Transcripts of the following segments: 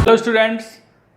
Hello students,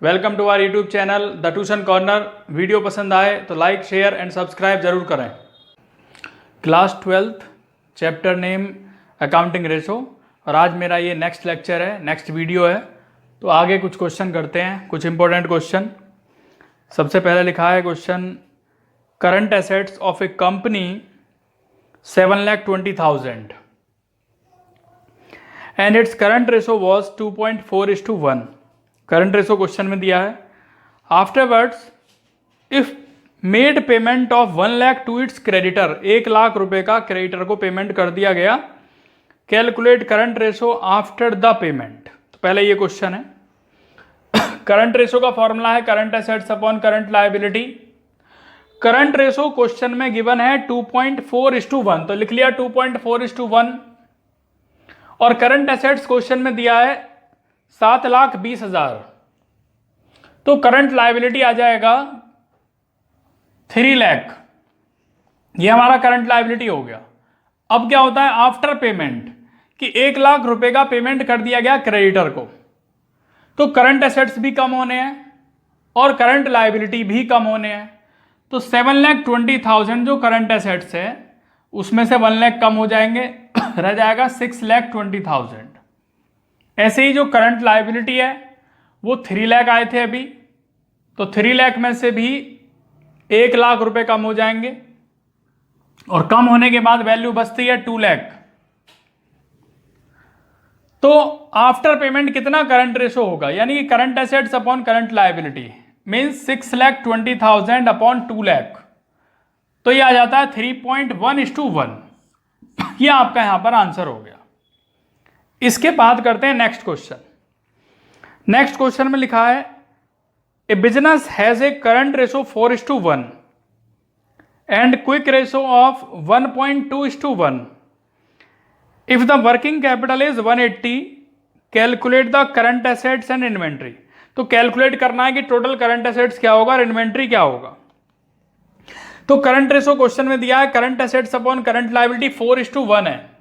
welcome to our YouTube channel the tuition corner. Video पसंद आए तो like share and subscribe जरूर करें। Class 12th chapter name accounting ratio, और आज मेरा ये नेक्स्ट लेक्चर है, नेक्स्ट वीडियो है। तो आगे कुछ क्वेश्चन करते हैं, कुछ इंपॉर्टेंट क्वेश्चन। सबसे पहले लिखा है question, current assets of a company 7,20,000 and its current ratio was 2.4:1। Current ratio question में दिया है। Afterwards if made payment of 1 lakh to its creditor, 1 lakh रुपए का क्रेडिटर को पेमेंट कर दिया गया, calculate current ratio after the payment. तो पहले ये क्वेश्चन है। करंट रेशो का फॉर्मूला है current assets upon current liability. Current ratio question में गिवन है 2.4:1, तो लिख लिया 2.4:1। और करंट एसेट्स क्वेश्चन में दिया है 7,20,000, तो करंट लायबिलिटी आ जाएगा 3 लाख। ये हमारा करंट लायबिलिटी हो गया। अब क्या होता है आफ्टर पेमेंट, कि 1 लाख रुपए का पेमेंट कर दिया गया क्रेडिटर को, तो करंट एसेट्स भी कम होने हैं और करंट लायबिलिटी भी कम होने हैं। तो 7,20,000 जो करंट एसेट्स है उसमें से 1 लाख कम हो जाएंगे, रह जाएगा 6,20,000। ऐसे ही जो करंट लायबिलिटी है वो 3 लाख आए थे अभी, तो 3 लाख में से भी 1 लाख रुपए कम हो जाएंगे, और कम होने के बाद वैल्यू बचती है 2 लाख। तो आफ्टर पेमेंट कितना करंट रेशो होगा, यानी कि current assets upon current liability means 6,20,000 upon 2 lakh, तो ये आ जाता है 3.1:1। ये आपका यहां पर आंसर हो गया। इसके बाद करते हैं नेक्स्ट क्वेश्चन। नेक्स्ट क्वेश्चन में लिखा है a business has a current ratio 4:1 and quick ratio of 1.2:1। If the working capital is 180, calculate the current assets and inventory. तो कैलकुलेट करना है कि टोटल करंट एसेट्स क्या होगा और इन्वेंट्री क्या होगा। तो करंट रेशो क्वेश्चन में दिया है current assets upon current liability 4:1 है,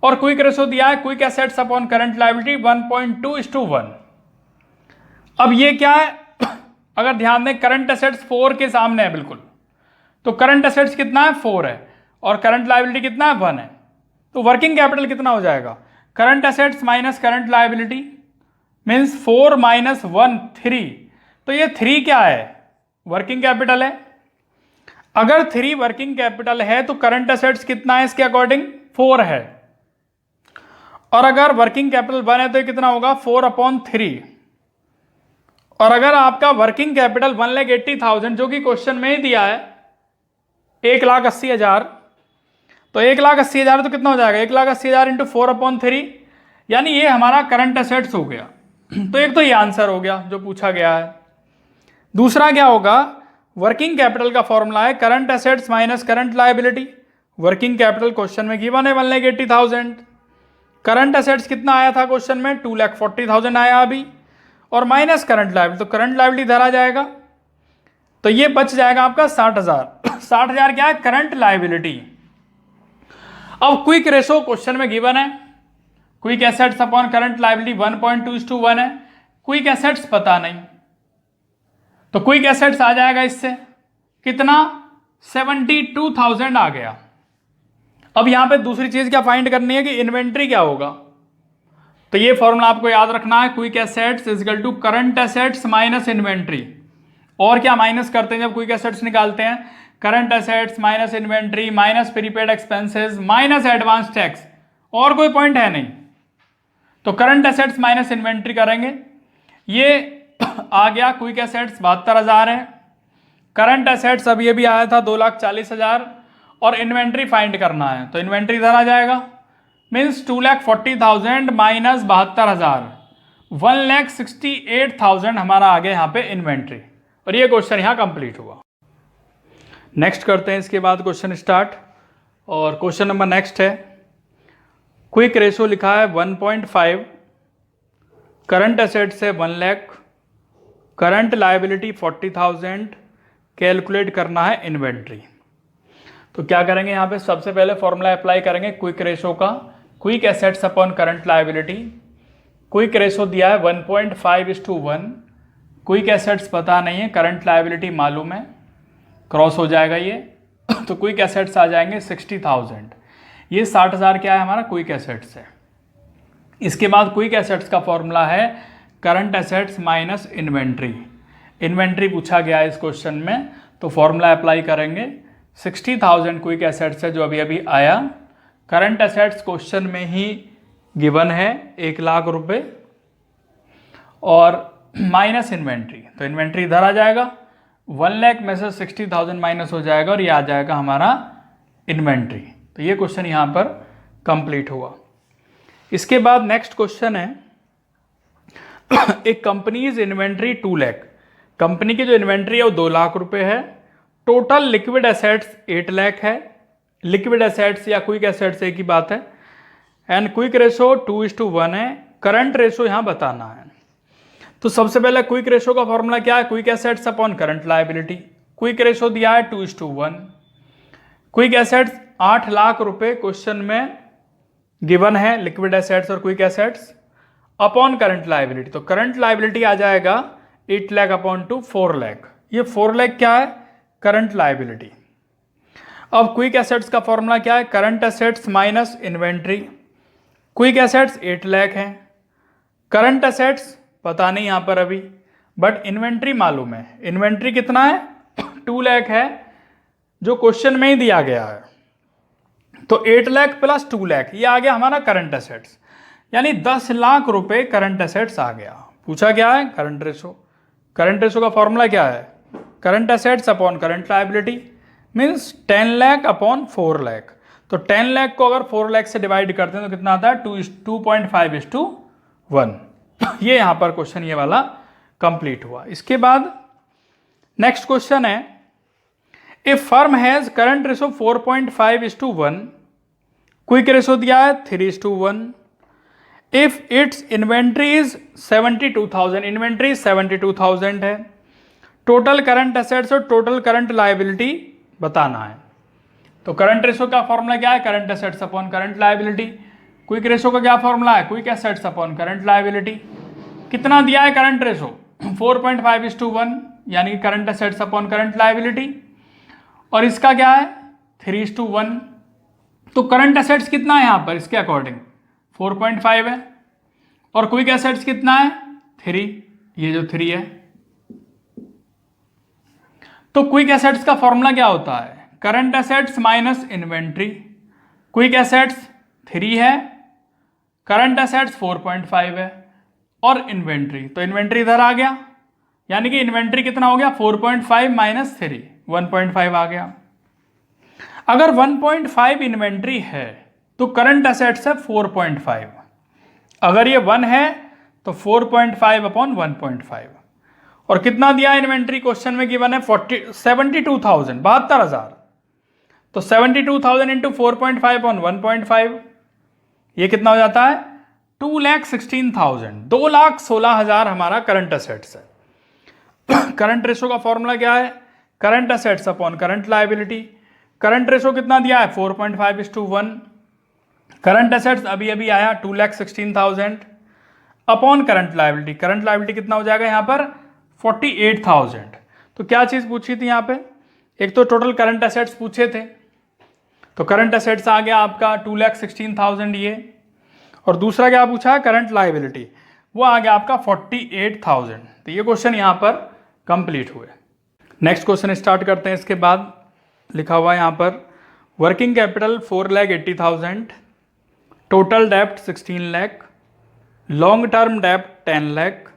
और क्विक रेशो दिया है quick assets upon current liability 1.2:1। अब ये क्या है, अगर ध्यान दें करंट एसेट्स 4 के सामने है बिल्कुल, तो करंट एसेट्स कितना है 4 है, और करंट लायबिलिटी कितना है 1 है। तो वर्किंग कैपिटल कितना हो जाएगा, current assets minus current liability means 4 - 1 3। तो ये 3 क्या है, वर्किंग कैपिटल है। अगर 3 वर्किंग कैपिटल है तो करंट एसेट्स कितना है इसके अकॉर्डिंग 4 है, और अगर वर्किंग कैपिटल 1 है तो ये कितना होगा 4/3। और अगर आपका वर्किंग कैपिटल 1,80,000 जो कि क्वेश्चन में ही दिया है 1,80,000, तो 1,80,000 तो कितना हो जाएगा 1,80,000 × 4/3, यानी ये हमारा करंट एसेट्स हो गया। तो एक तो ये आंसर हो गया जो पूछा गया है। दूसरा क्या होगा, वर्किंग कैपिटल का फॉर्मूला है current assets minus current liability. Working capital question में गिवन है 1,80,000, करंट एसेट्स कितना आया था क्वेश्चन में 2,40,000 आया अभी, और माइनस करंट लायबिलिटी, तो करंट लायबिलिटी धरा जाएगा, तो ये बच जाएगा आपका 60,000। 60,000 क्या है करंट लायबिलिटी। अब क्विक रेशो क्वेश्चन में गिवन है quick assets upon current liability 1.2:1 है, क्विक एसेट्स पता नहीं, तो क्विक एसेट्स आ जाएगा इससे कितना 72,000 आ गया। अब यहां पे दूसरी चीज क्या फाइंड करनी है कि इन्वेंट्री क्या होगा। तो ये फॉर्मूला आपको याद रखना है, quick assets is equal to current assets minus inventory. और क्या माइनस करते हैं जब क्विक एसेट्स निकालते हैं, current assets minus inventory minus prepaid expenses minus advance tax, और कोई पॉइंट है नहीं। तो करंट एसेट्स माइनस इन्वेंट्री करेंगे, ये आ गया क्विक एसेट्स 72,000 है, करंट एसेट्स अभी अभी आया था 2,40,000, और इन्वेंट्री फाइंड करना है, तो इन्वेंट्री इधर आ जाएगा मीन्स 2,40,000 माइनस 72,000, 1,68,000 हमारा आ गया यहाँ पे इन्वेंट्री। और ये क्वेश्चन यहाँ कंप्लीट हुआ। नेक्स्ट करते हैं इसके बाद क्वेश्चन स्टार्ट, और क्वेश्चन नंबर नेक्स्ट है क्विक रेशो लिखा है 1.5, करंट एसेट्स है 1 लाख, करंट लायबिलिटी 40,000, कैलकुलेट करना है इन्वेंट्री। तो क्या करेंगे यहाँ पे, सबसे पहले फॉर्मूला अप्लाई करेंगे क्विक रेशो का, quick assets upon current liability. Quick ratio दिया है 1.5:1, क्विक एसेट्स पता नहीं है, करंट लायबिलिटी मालूम है, क्रॉस हो जाएगा ये तो क्विक एसेट्स आ जाएंगे 60,000। ये 60,000 क्या है हमारा क्विक एसेट्स है। इसके बाद क्विक एसेट्स का फॉर्मूला है current assets minus inventory. Inventory पूछा गया है इस क्वेश्चन में, तो फॉर्मूला अप्लाई करेंगे। 60,000 क्विक एसेट्स है जो अभी अभी आया। करंट एसेट्स क्वेश्चन में ही गिवन है 1,00,000 रुपये, और माइनस इन्वेंट्री, तो इन्वेंट्री इधर आ जाएगा, 1,00,000 में से 60,000 माइनस हो जाएगा और ये आ जाएगा हमारा इन्वेंट्री। तो ये क्वेश्चन यहाँ पर कंप्लीट हुआ। इसके बाद नेक्स्ट क्वेश्चन है एक कंपनीज इन्वेंट्री 2,00,000, कंपनी की जो इन्वेंट्री है वो 2,00,000 रुपये है। टोटल लिक्विड एसेट्स 8,00,000 है। लिक्विड एसेट्स या क्विक एसेट्स एक ही बात है। एंड क्विक रेशो 2:1 है। करंट रेशो यहाँ बताना है। तो सबसे पहले क्विक रेशो का फॉर्मूला क्या है, quick assets upon current liability. Quick ratio दिया है 2:1। क्विक एसेट्स 8,00,000 रुपये क्वेश्चन में गिवन है, लिक्विड एसेट्स और quick assets, upon current liability. तो करंट लायबिलिटी आ जाएगा 8,00,000 अपॉन 2 4,00,000। ये 4,00,000 क्या है, करंट लायबिलिटी। अब क्विक एसेट्स का फॉर्मूला क्या है, current assets minus inventory. Quick assets 8,00,000 है, करंट एसेट्स पता नहीं यहाँ पर अभी, बट इन्वेंट्री मालूम है। इन्वेंट्री कितना है 2,00,000 है, जो क्वेश्चन में ही दिया गया है। तो 8,00,000 प्लस 2,00,000 ये आ गया हमारा करंट एसेट्स, यानी 10,00,000 रुपये करंट एसेट्स आ गया। पूछा क्या है करंट रेशो। करंट रेशो का फॉर्मूला क्या है, current assets upon current liability, means 10,00,000 upon 4,00,000। तो 10,00,000 को अगर 4,00,000 से डिवाइड करते हैं तो कितना आता है 2.5:1। ये यहाँ पर क्वेश्चन ये वाला कंप्लीट हुआ। इसके बाद नेक्स्ट क्वेश्चन है, a firm has current ratio 4.5:1, quick ratio दिया है 3:1। If it's inventory is 72,000, inventory 72,000 है। टोटल करंट एसेट्स और टोटल करंट लायबिलिटी बताना है। तो करंट रेशो का फॉर्मूला क्या है, current assets upon current liability. Quick ratio का क्या फॉर्मूला है, quick assets upon current liability. कितना दिया है करंट रेशो 4.5:1, यानी current assets upon current liability, और इसका क्या है 3:1। तो करंट एसेट्स कितना है यहाँ पर इसके अकॉर्डिंग 4.5 है, और क्विक एसेट्स कितना है 3, ये जो 3 है। तो क्विक एसेट्स का फॉर्मूला क्या होता है, current assets minus inventory. Quick assets 3 है, करंट एसेट्स 4.5 है, और इन्वेंट्री, तो इन्वेंट्री इधर आ गया, यानी कि इन्वेंट्री कितना हो गया 4.5 माइनस 3, 1.5 आ गया। अगर 1.5 इन्वेंट्री है तो करंट एसेट्स है 4.5, अगर ये 1 है तो 4.5 अपॉन 1.5, और कितना दिया इन्वेंट्री क्वेश्चन में गिवन है 72,000, 72,000। तो 72,000 इंटू 4.5 अपॉन 1.5, ये कितना हो जाता है 2,16,000, 2,16,000 हमारा करंट एसेट्स है। करंट रेशो का फॉर्मूला क्या है, current assets upon current liability. Current ratio कितना दिया है 4.5:1। करंट एसेट्स अभी अभी आया 2,16,000 upon current liability. Current liability कितना हो जाएगा यहाँ पर 48,000। तो क्या चीज़ पूछी थी यहाँ पे, एक तो टोटल करंट एसेट्स पूछे थे, तो करंट एसेट्स आ गया आपका 2,16,000 ये, और दूसरा क्या पूछा करंट लायबिलिटी, वो आ गया आपका 48,000। तो ये क्वेश्चन यहाँ पर कंप्लीट हुए। नेक्स्ट क्वेश्चन स्टार्ट करते हैं। इसके बाद लिखा हुआ है यहाँ पर वर्किंग कैपिटल 4,80,000, टोटल डेप्ट 16,00,000, लॉन्ग टर्म डेप्ट 10,00,000,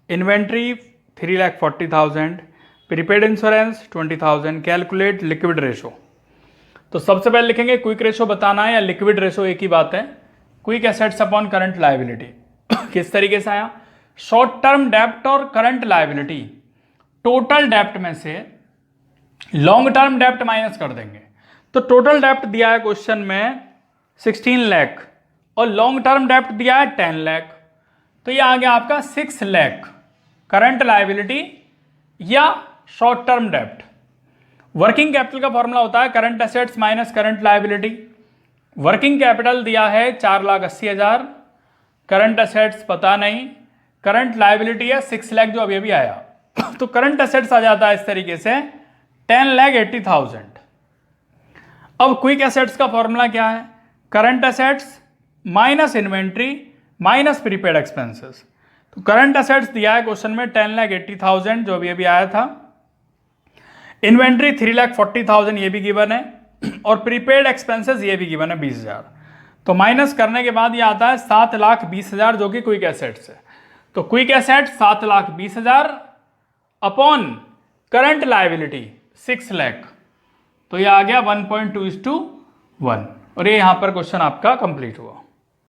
inventory 3,40,000, prepaid insurance 20,000। Calculate liquid ratio. तो सबसे पहले लिखेंगे क्विक रेशो बताना है या लिक्विड रेशो एक ही बात है। Quick assets upon current liability किस तरीके से आया, शॉर्ट टर्म डेप्ट और करंट लायबिलिटी, टोटल डेप्ट में से लॉन्ग टर्म डेप्ट माइनस कर देंगे। तो टोटल डेप्ट दिया है क्वेश्चन में 16,00,000 और लॉन्ग टर्म डेप्ट दिया है 10,00,000, तो ये आ गया आपका 6,00,000 करंट लायबिलिटी या शॉर्ट टर्म डेप्ट। वर्किंग कैपिटल का फॉर्मूला होता है current assets minus current liability. Working capital दिया है 4,80,000, करंट एसेट्स पता नहीं, करंट लाइबिलिटी है 6 लाख जो अभी अभी आया तो करंट एसेट्स आ जाता है इस तरीके से 10,80,000। अब क्विक एसेट्स का फॉर्मूला क्या है? Current assets minus inventory minus prepaid expenses. तो करंट एसेट्स दिया है क्वेश्चन में 10,80,000 जो अभी अभी आया था, इन्वेंट्री 3,40,000 ये भी गिवन है, और प्रीपेड एक्सपेंसेस ये भी गिवन है 20,000। तो माइनस करने के बाद ये आता है 7,20,000 जो कि क्विक एसेट्स है। तो quick assets 7,20,000 upon current liability 6 lakh, तो ये आ गया 1.2:1 और ये यहां पर क्वेश्चन आपका कंप्लीट हुआ।